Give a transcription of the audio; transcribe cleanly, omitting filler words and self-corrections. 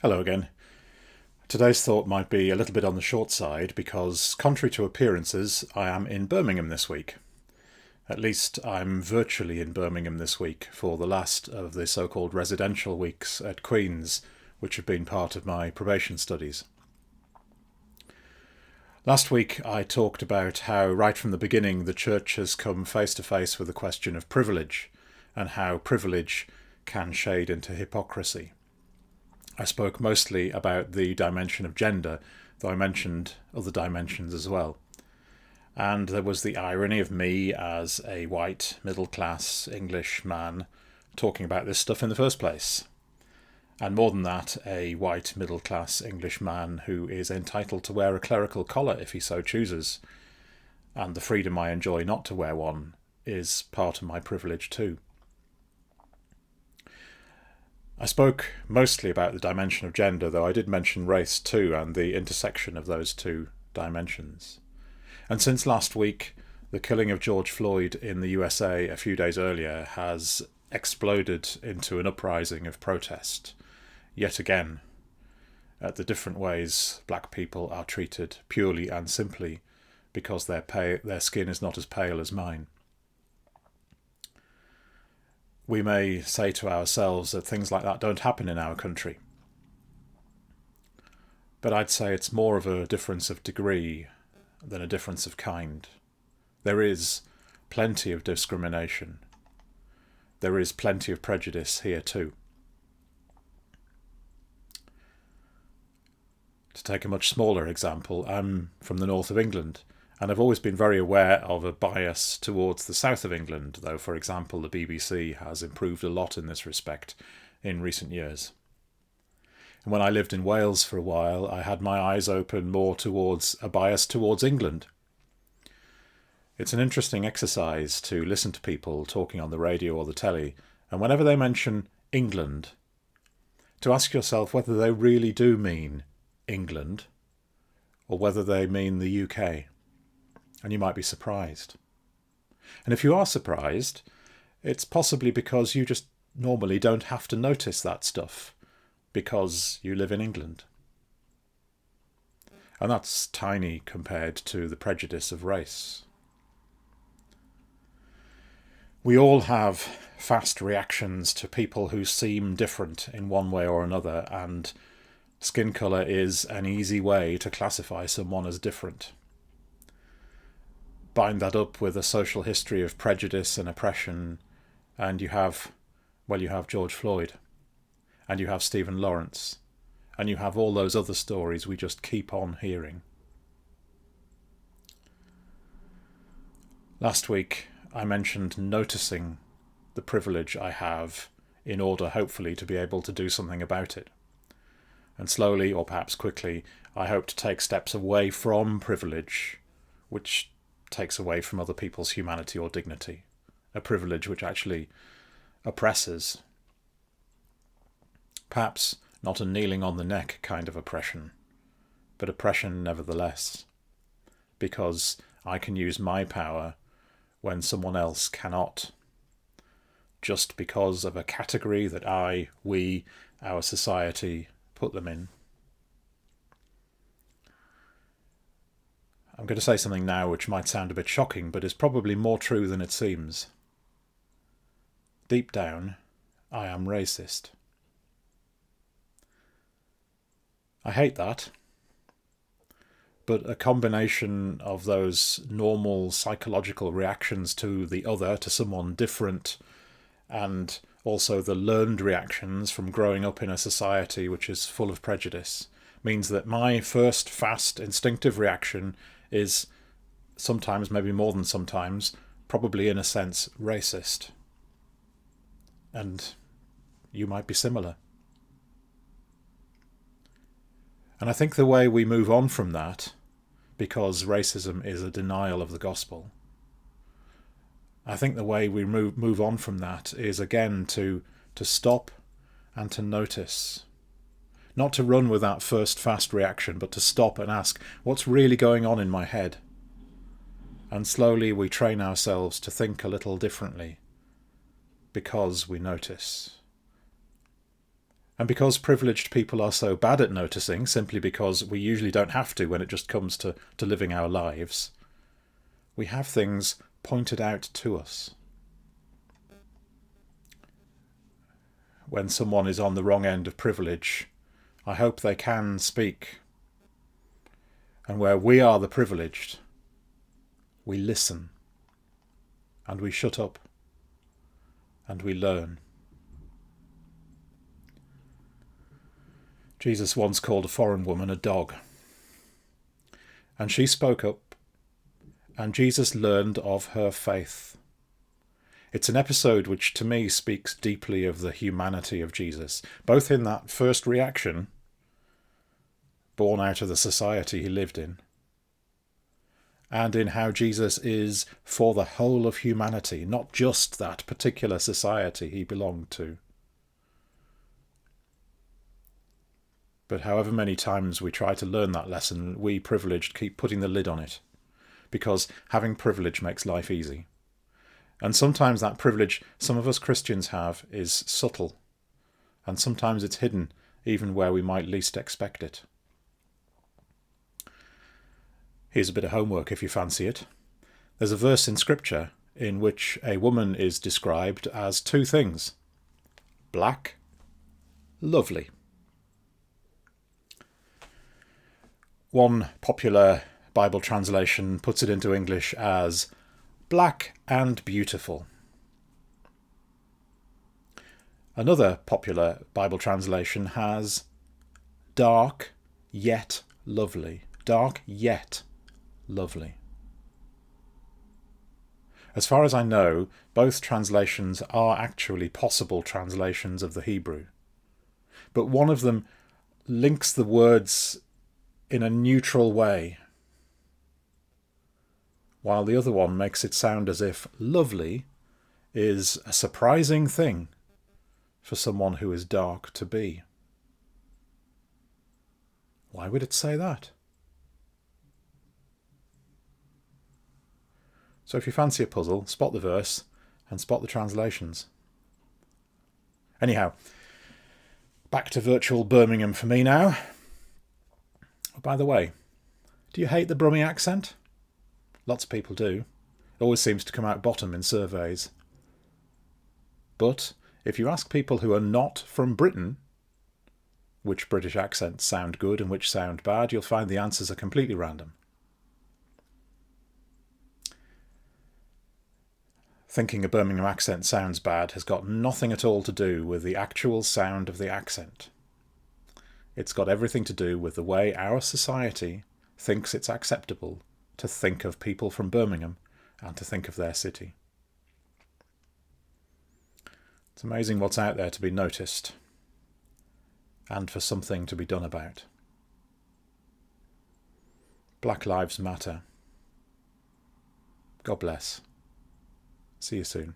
Hello again. Today's thought might be a little bit on the short side because, contrary to appearances, I am in Birmingham this week. At least I'm virtually in Birmingham this week for the last of the so-called residential weeks at Queen's, which have been part of my probation studies. Last week I talked about how right from the beginning the Church has come face to face with the question of privilege and how privilege can shade into hypocrisy. I spoke mostly about the dimension of gender, though I mentioned other dimensions as well. And there was the irony of me as a white, middle-class English man talking about this stuff in the first place. And more than that, a white, middle-class English man who is entitled to wear a clerical collar if he so chooses. And the freedom I enjoy not to wear one is part of my privilege too. I spoke mostly about the dimension of gender, though I did mention race too, and the intersection of those two dimensions. And since last week, the killing of George Floyd in the USA a few days earlier has exploded into an uprising of protest, yet again, at the different ways black people are treated purely and simply because their skin is not as pale as mine. We may say to ourselves that things like that don't happen in our country. But I'd say it's more of a difference of degree than a difference of kind. There is plenty of discrimination. There is plenty of prejudice here too. To take a much smaller example, I'm from the north of England, and I've always been very aware of a bias towards the south of England, though, for example, the BBC has improved a lot in this respect in recent years. And when I lived in Wales for a while, I had my eyes open more towards a bias towards England. It's an interesting exercise to listen to people talking on the radio or the telly, and whenever they mention England, to ask yourself whether they really do mean England or whether they mean the UK. And you might be surprised. And if you are surprised, it's possibly because you just normally don't have to notice that stuff because you live in England. And that's tiny compared to the prejudice of race. We all have fast reactions to people who seem different in one way or another, and skin colour is an easy way to classify someone as different. Bind that up with a social history of prejudice and oppression, and you have George Floyd, and you have Stephen Lawrence, and you have all those other stories we just keep on hearing. Last week I mentioned noticing the privilege I have in order hopefully to be able to do something about it. And slowly, or perhaps quickly, I hope to take steps away from privilege, which takes away from other people's humanity or dignity, a privilege which actually oppresses. Perhaps not a kneeling on the neck kind of oppression, but oppression nevertheless, because I can use my power when someone else cannot, just because of a category that our society put them in. I'm going to say something now which might sound a bit shocking, but is probably more true than it seems. Deep down, I am racist. I hate that, but a combination of those normal psychological reactions to the other, to someone different, and also the learned reactions from growing up in a society which is full of prejudice, means that my first fast instinctive reaction is sometimes, maybe more than sometimes, probably in a sense racist. And you might be similar. And I think the way we move on from that, because racism is a denial of the gospel, I think the way we move on from that is again to stop and to notice. Not to run with that first fast reaction, but to stop and ask, what's really going on in my head? And slowly we train ourselves to think a little differently because we notice. And because privileged people are so bad at noticing, simply because we usually don't have to when it just comes to living our lives, we have things pointed out to us. When someone is on the wrong end of privilege, I hope they can speak. And where we are the privileged, we listen, and we shut up, and we learn. Jesus once called a foreign woman a dog, and she spoke up, and Jesus learned of her faith. It's an episode which to me speaks deeply of the humanity of Jesus, both in that first reaction, born out of the society he lived in, and in how Jesus is for the whole of humanity, not just that particular society he belonged to. But however many times we try to learn that lesson, we privileged keep putting the lid on it, because having privilege makes life easy. And sometimes that privilege some of us Christians have is subtle, and sometimes it's hidden even where we might least expect it. Here's a bit of homework if you fancy it. There's a verse in Scripture in which a woman is described as two things: black, lovely. One popular Bible translation puts it into English as black and beautiful. Another popular Bible translation has dark yet lovely. Dark yet lovely. As far as I know, both translations are actually possible translations of the Hebrew. But one of them links the words in a neutral way, while the other one makes it sound as if lovely is a surprising thing for someone who is dark to be. Why would it say that? So if you fancy a puzzle, spot the verse and spot the translations. Anyhow, back to virtual Birmingham for me now. Oh, by the way, do you hate the Brummie accent? Lots of people do. It always seems to come out bottom in surveys. But if you ask people who are not from Britain which British accents sound good and which sound bad, you'll find the answers are completely random. Thinking a Birmingham accent sounds bad has got nothing at all to do with the actual sound of the accent. It's got everything to do with the way our society thinks it's acceptable to think of people from Birmingham and to think of their city. It's amazing what's out there to be noticed and for something to be done about. Black Lives Matter. God bless. See you soon.